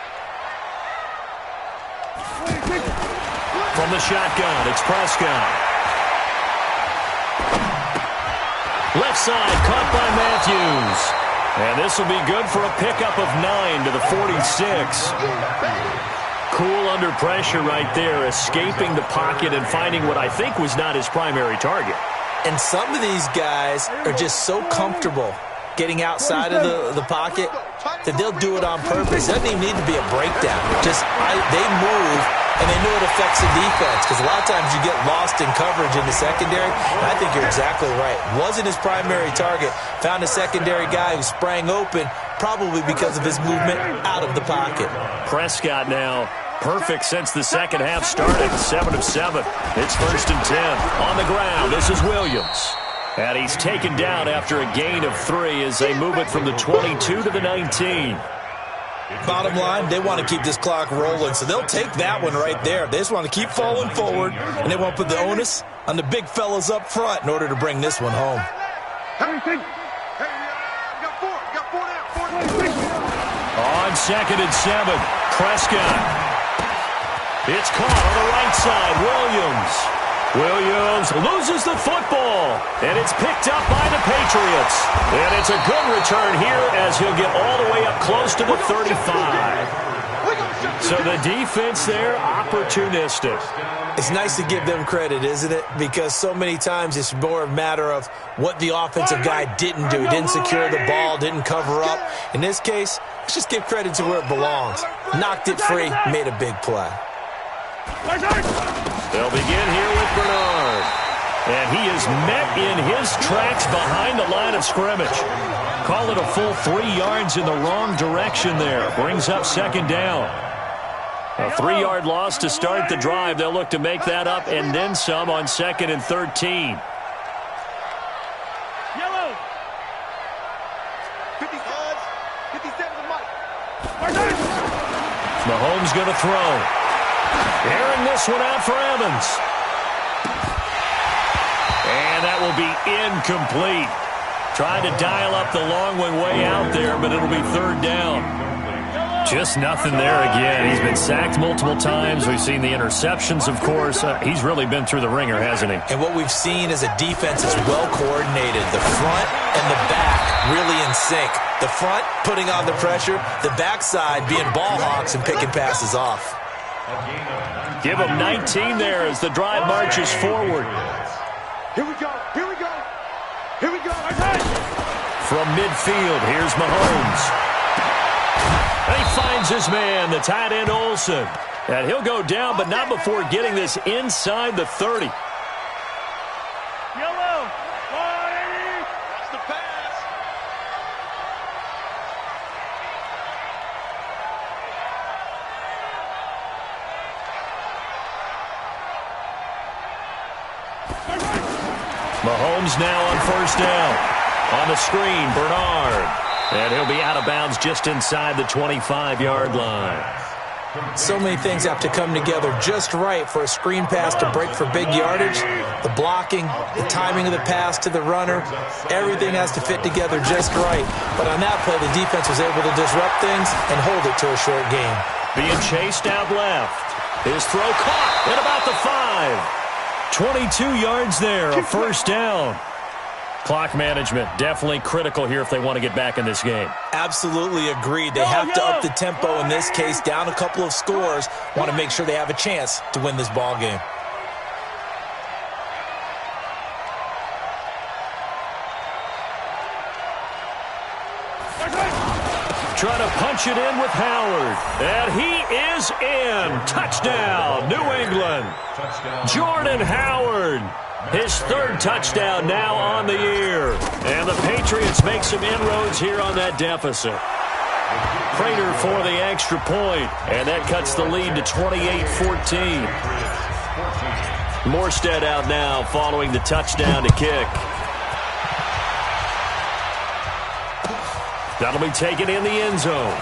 From the shotgun, it's Prescott. Left side, caught by Matthews. And this will be good for a pickup of 9 to the 46. Cool under pressure right there, escaping the pocket and finding what I think was not his primary target. And some of these guys are just so comfortable getting outside of the pocket that they'll do it on purpose. It doesn't even need to be a breakdown. They move, and they know it affects the defense, because a lot of times you get lost in coverage in the secondary. And I think you're exactly right. Wasn't his primary target. Found a secondary guy who sprang open, probably because of his movement out of the pocket. Prescott now perfect since the second half started. 7 of 7. It's 1st and 10. On the ground, this is Williams. And he's taken down after a gain of 3 as they move it from the 22 to the 19. Bottom line, they want to keep this clock rolling, so they'll take that one right there. They just want to keep falling forward, and they want to put the onus on the big fellas up front in order to bring this one home. Hey, you got 4. You got 4 down. On 2nd and 7, Prescott. It's caught on the right side. Williams loses the football, and it's picked up by the Patriots. And it's a good return here as he'll get all the way up close to the 35. So the defense there, opportunistic. It's nice to give them credit, isn't it? Because so many times it's more a matter of what the offensive guy didn't do. He didn't secure the ball, didn't cover up. In this case, let's just give credit to where it belongs. Knocked it free, made a big play. They'll begin here with Bernard. And he is met in his tracks behind the line of scrimmage. Call it a full 3 yards in the wrong direction there. Brings up 2nd down. A 3-yard loss to start the drive. They'll look to make that up and then some on 2nd and 13. Yellow. 57 to Mike. Mahomes going to throw. Airing this one out for Evans. And that will be incomplete. Trying to dial up the long one way out there, but it'll be 3rd down. Just nothing there again. He's been sacked multiple times. We've seen the interceptions, of course. He's really been through the ringer, hasn't he? And what we've seen is a defense is well coordinated. The front and the back really in sync. The front putting on the pressure, the backside being ball hawks and picking passes off. Give him 19 there as the drive marches forward. Here we go. From midfield, here's Mahomes. And he finds his man, the tight end Olsen. And he'll go down, but not before getting this inside the 30. Yellow. That's the pass. Mahomes now on 1st down. On the screen, Bernard. And he'll be out of bounds just inside the 25-yard line. So many things have to come together just right for a screen pass to break for big yardage. The blocking, the timing of the pass to the runner, everything has to fit together just right. But on that play, the defense was able to disrupt things and hold it to a short game. Being chased out left. His throw caught at about the 5. 22 yards there, a first down. Clock management definitely critical here if they want to get back in this game. Absolutely agreed. They have to up the tempo in this case, down a couple of scores. Want to make sure they have a chance to win this ball game. Trying to punch it in with Howard. And he is in. Touchdown, New England. Jordan Howard. His third touchdown now on the year. And the Patriots make some inroads here on that deficit. Prater for the extra point. And that cuts the lead to 28-14. Morstead out now following the touchdown to kick. That'll be taken in the end zone.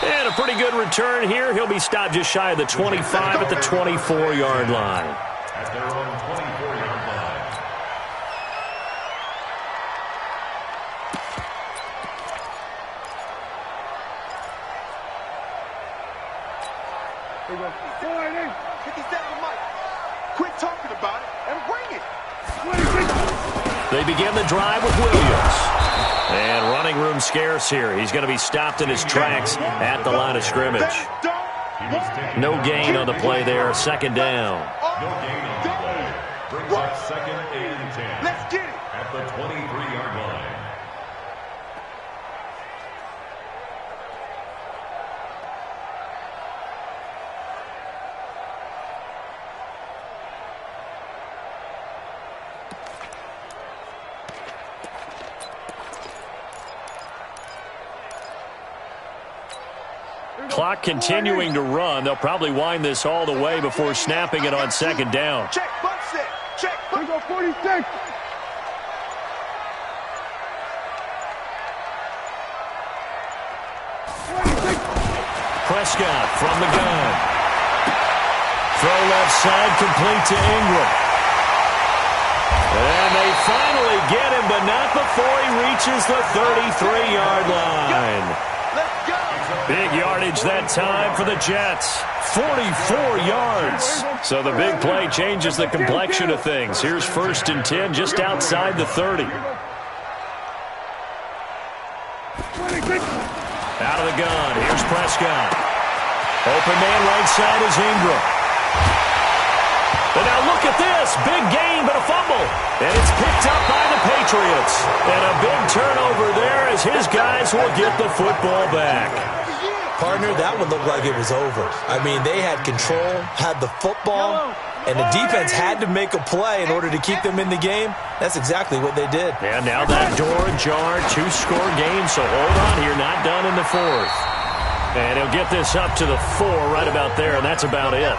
And a pretty good return here. He'll be stopped just shy of the 25 at the 24-yard line. At their own 24-yard line. Here we go. 57 Mike. Quit talking about it and bring it. They begin the drive with Williams. And running room scarce here. He's going to be stopped in his tracks at the line of scrimmage. No gain on the play there. Second down. No gain on the play. Brings up second and 10. Let's get it. At the 23-yard line. Clock continuing to run. They'll probably wind this all the way before snapping it on second down. Check, butt set. Check, Here we go, 46. Prescott from the gun. Throw left side, complete to Ingram. And they finally get him, but not before he reaches the 33-yard line. Let's go. Big yardage that time for the Jets. 44 yards. So the big play changes the complexion of things. Here's 1st and 10 just outside the 30. Out of the gun. Here's Prescott. Open man right side is Ingram. And now look at this. Big gain, but a fumble. And it's picked up by the Patriots. And a big turnover there as his guys will get the football back. Partner, that one looked like it was over. I mean, they had control, had the football, and the defense had to make a play in order to keep them in the game. That's exactly what they did. And now that door ajar, 2-score game, so hold on here, not done in the 4th. And he'll get this up to the 4 right about there, and that's about it.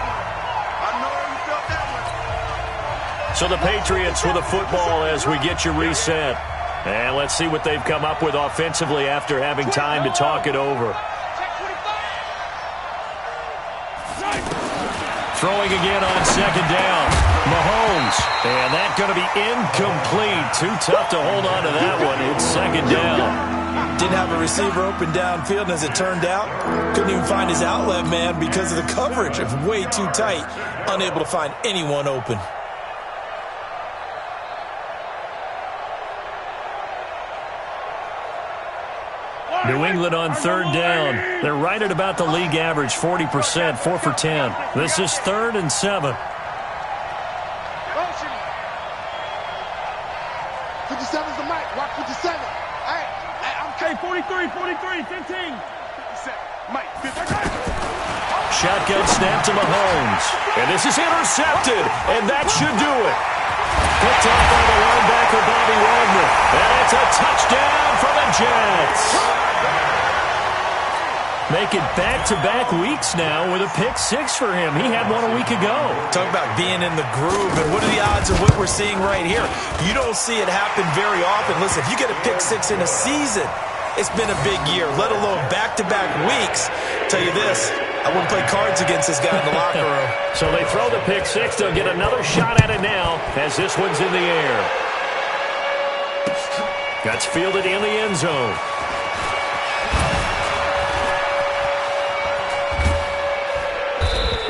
So the Patriots with a football as we get you reset. And let's see what they've come up with offensively after having time to talk it over. Throwing again on second down. Mahomes. And that's going to be incomplete. Too tough to hold on to that one. It's second down. Didn't have a receiver open downfield, and as it turned out, couldn't even find his outlet man because of the coverage. It was way too tight. Unable to find anyone open. New England on third down. They're right at about the league average, 40%, 4 for 10. This is 3rd and 7. 57's the mic. Watch 57. Hey, I'm Hey, 43, 15. 57. Mike, 57. Shotgun snap to Mahomes. And this is intercepted. And that should do it. Picked off by the linebacker, Bobby Wagner. And it's a touchdown for the Jets. Make it back-to-back weeks now with a pick 6 for him. He had one a week ago. Talk about being in the groove, and what are the odds of what we're seeing right here? You don't see it happen very often. Listen, if you get a pick 6 in a season, it's been a big year, let alone back-to-back weeks. Tell you this, I wouldn't play cards against this guy in the locker room. So they throw the pick six. They'll get another shot at it now as this one's in the air. Gets fielded in the end zone.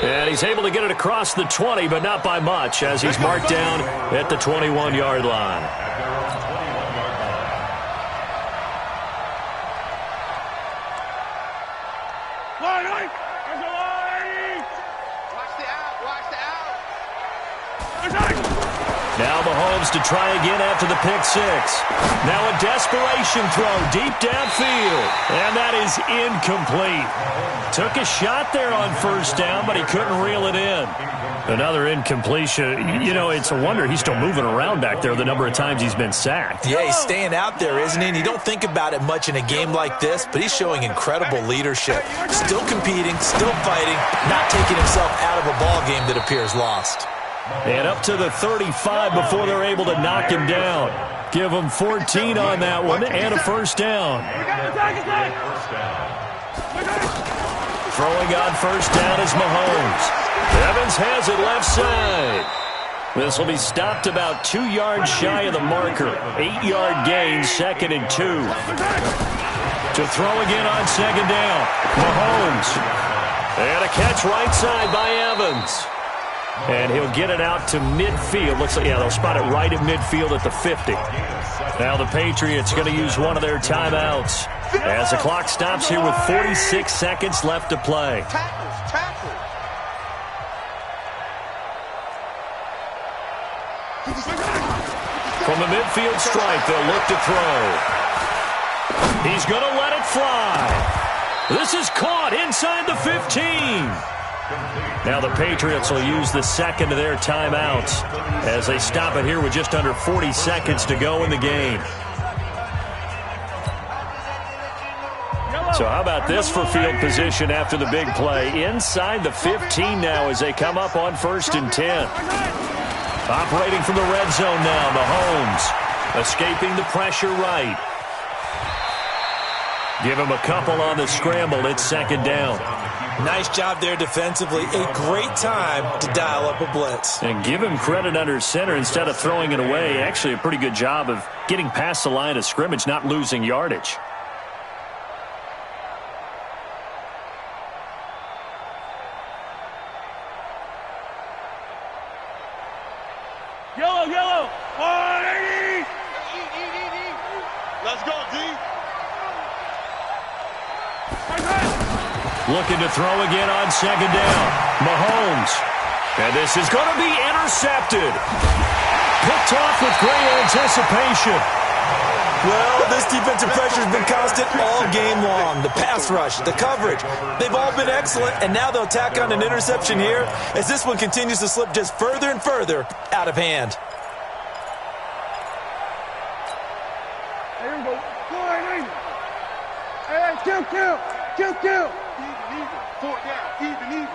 And he's able to get it across the 20, but not by much, as he's marked down at the 21-yard line. Now Mahomes to try again after the pick six. Now a desperation throw deep downfield. And that is incomplete. Took a shot there on first down, but he couldn't reel it in. Another incompletion. You know, it's a wonder he's still moving around back there the number of times he's been sacked. Yeah, he's staying out there, isn't he? And you don't think about it much in a game like this, but he's showing incredible leadership. Still competing, still fighting, not taking himself out of a ball game that appears lost. And up to the 35 before they're able to knock him down. Give him 14 on that one and a first down. Throwing on first down is Mahomes. Evans has it left side. This will be stopped about 2 yards shy of the marker. 8-yard gain, 2nd and 2. To throw again on second down. Mahomes. And a catch right side by Evans. And he'll get it out to midfield. Looks like, yeah, they'll spot it right at midfield at the 50. Now the Patriots going to use one of their timeouts as the clock stops here with 46 seconds left to play. From the midfield stripe, they'll look to throw. He's going to let it fly. This is caught inside the 15. Now the Patriots will use the second of their timeouts as they stop it here with just under 40 seconds to go in the game. So how about this for field position after the big play? Inside the 15 now as they come up on 1st and 10. Operating from the red zone now, Mahomes. Escaping the pressure right. Give him a couple on the scramble. It's 2nd down. Nice job there defensively. A great time to dial up a blitz. And give him credit under center instead of throwing it away. Actually a pretty good job of getting past the line of scrimmage, not losing yardage. Yellow. 180. Let's go, D. Looking to throw again on second down. Mahomes. And this is going to be intercepted. Picked off with great anticipation. Well, this defensive pressure has been constant all game long. The pass rush, the coverage, they've all been excellent, and now they'll tack on an interception here as this one continues to slip just further and further out of hand. Here we go. Go ahead, hey, kill. Even. 4th down. Even.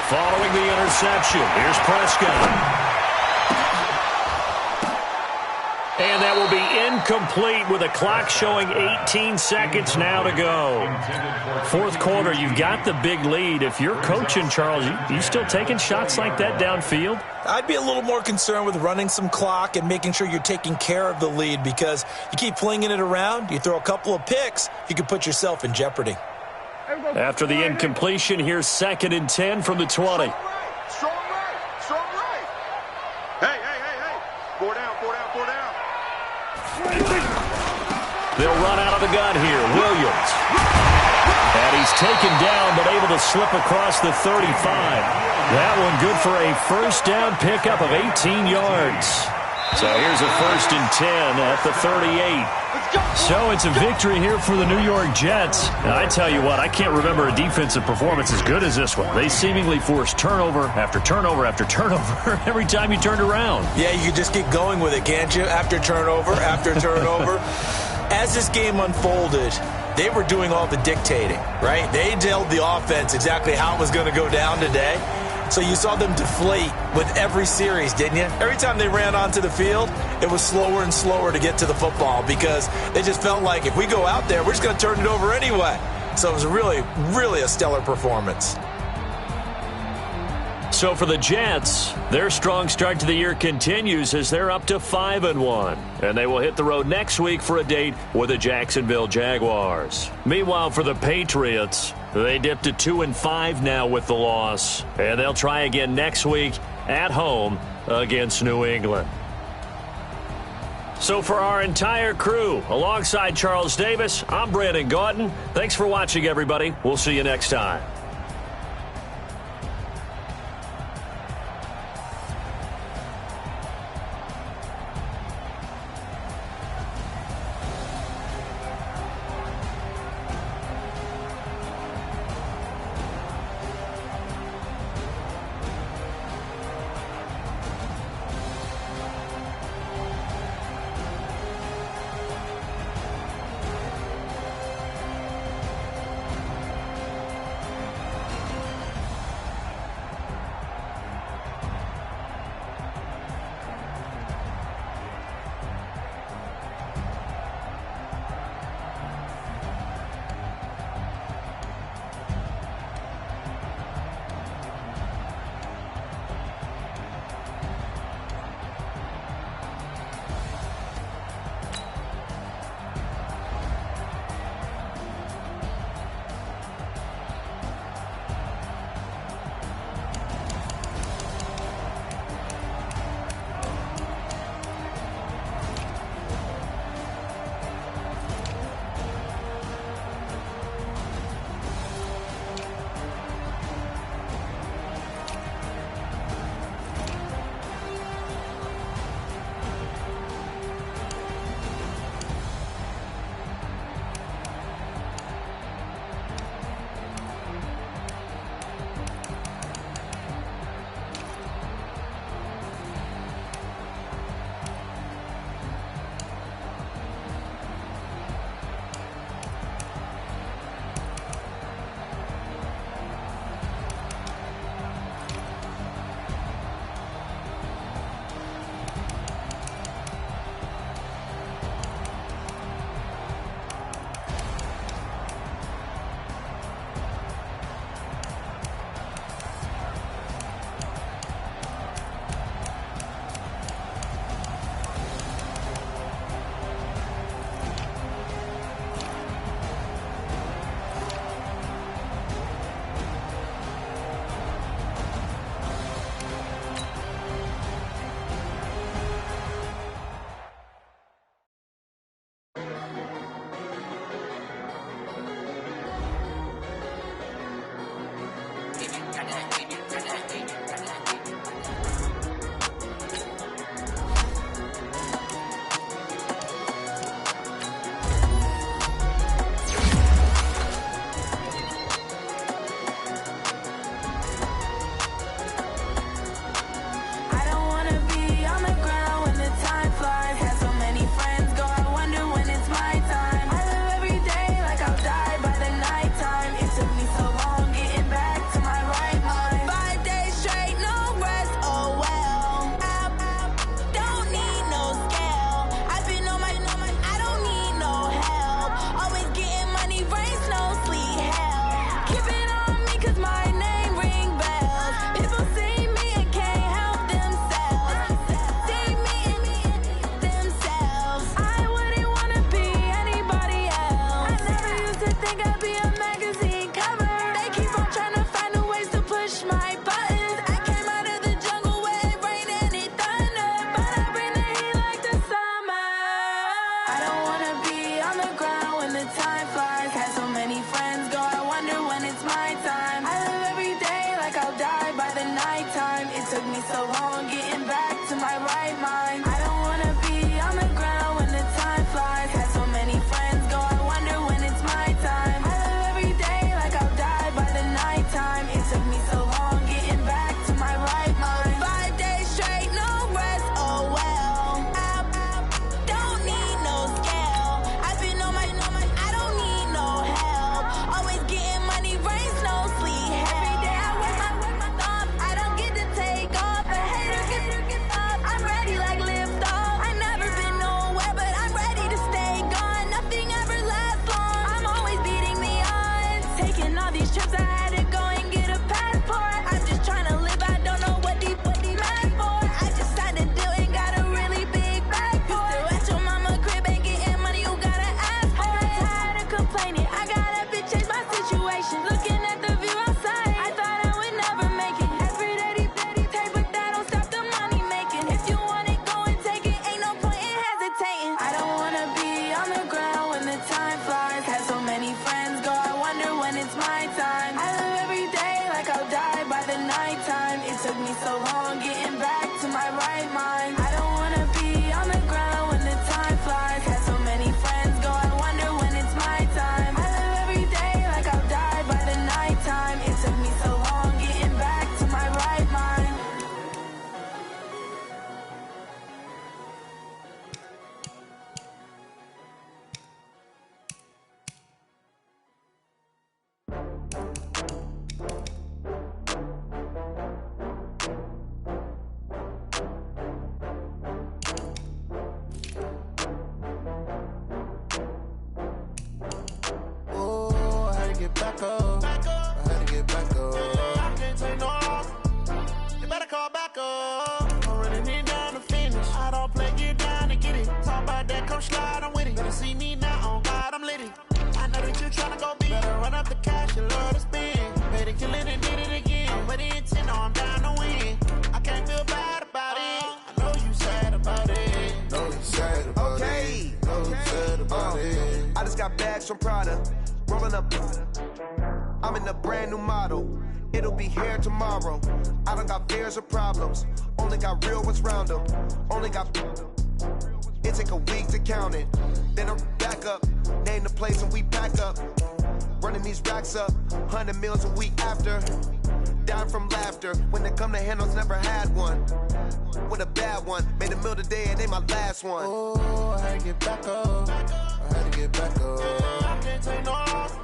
Following the interception, here's Prescott. And that will be incomplete with a clock showing 18 seconds now to go. 4th quarter, you've got the big lead. If you're coaching, Charles, you still taking shots like that downfield? I'd be a little more concerned with running some clock and making sure you're taking care of the lead because you keep flinging it around, you throw a couple of picks, you can put yourself in jeopardy. After the incompletion, here's 2nd and 10 from the 20. Strong right. Hey. 4 down. They'll run out of the gun here. Williams. And he's taken down, but able to slip across the 35. That one good for a first down pickup of 18 yards. So here's a 1st and 10 at the 38. So it's a victory here for the New York Jets. And I tell you what, I can't remember a defensive performance as good as this one. They seemingly forced turnover after turnover after turnover every time you turned around. Yeah, you can just get going with it, can't you? After turnover. As this game unfolded, they were doing all the dictating, right? They told the offense exactly how it was going to go down today. So you saw them deflate with every series, didn't you? Every time they ran onto the field, it was slower and slower to get to the football because they just felt like if we go out there, we're just going to turn it over anyway. So it was really, really a stellar performance. So for the Jets, their strong start to the year continues as they're up to 5-1. And they will hit the road next week for a date with the Jacksonville Jaguars. Meanwhile, for the Patriots, they dipped to 2-5 now with the loss. And they'll try again next week at home against New England. So for our entire crew, alongside Charles Davis, I'm Brandon Gaudin. Thanks for watching, everybody. We'll see you next time. back up. I had to get back up. I can't take no loss. You better call back up. I'm running it down to finish. I don't play, get down to get it. Talk about that, come slide, I'm with it. Better see me now, on God, I'm litty. I know that you tryna go big. Better run up the cash, you love to spend. Better kill it and did it again. But the intent, no, I'm down to win. I can't feel bad about it. I know you sad about it. Know you sad about it. Know you sad about it. I just got bags from Prada, rolling up. I'm in a brand new model. It'll be here tomorrow. I don't got fears or problems. Only got real ones round them. Only got. It take a week to count it. Then I'm back up. Name the place and we pack up. Running these racks up. 100 meals a week after. Down from laughter. When they come to handles, never had one. With a bad one. Made a meal today and they my last one. Oh, I had to get back up. I had to get back up. I can't take no loss.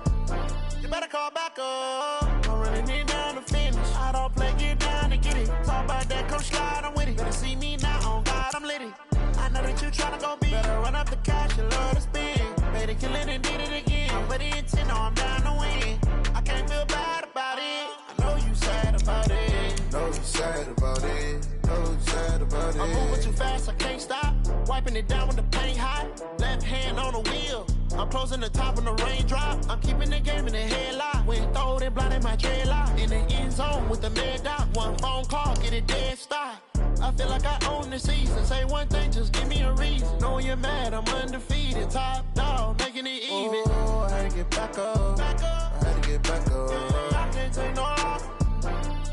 You better call back up. I'm running it down to finish. I don't play, get down to get it. Talk about that, come slide, I'm with it. Better see me now, on God, I'm litty. I know that you tryna go big. Better run up the cash, you love to spend. Better kill it and did it again. But the intent, no, I'm down to win. I can't feel bad about it. I know you sad about it. Know you sad about it. Know you sad about it. I'm moving too fast, I can't stop. Wiping it down with the paint hot. Left hand on the wheel. I'm closing the top when the raindrop. I'm keeping the game in the headlock. When throwed and blinded my dreadlock. In the end zone with the mad dot. One phone call, get it dead stop. I feel like I own the season. Say one thing, just give me a reason. Knowing you're mad, I'm undefeated. Top dog, making it even. Oh, I had to get back up. I had to get back up. I can't take no loss.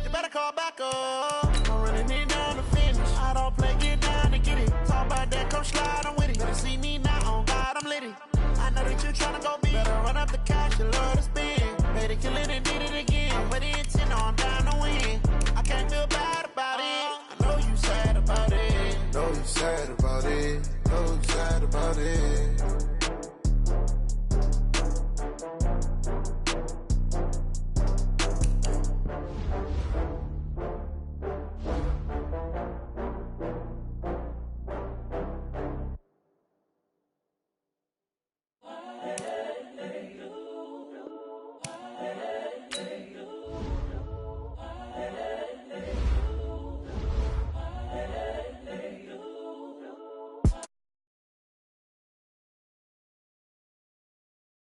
You better call back up. I'm running it down to finish. I don't play, get down to get it. Talk about that, come slide, I'm with it. Better see me now, on God, I'm litty. I know that you tryna go big. Better run up the cash, you love to spend. Better kill it and did it again. But the intent, no, I'm down to win. I can't feel bad about it. I know you sad about it. Know you sad about it. Know you sad about it.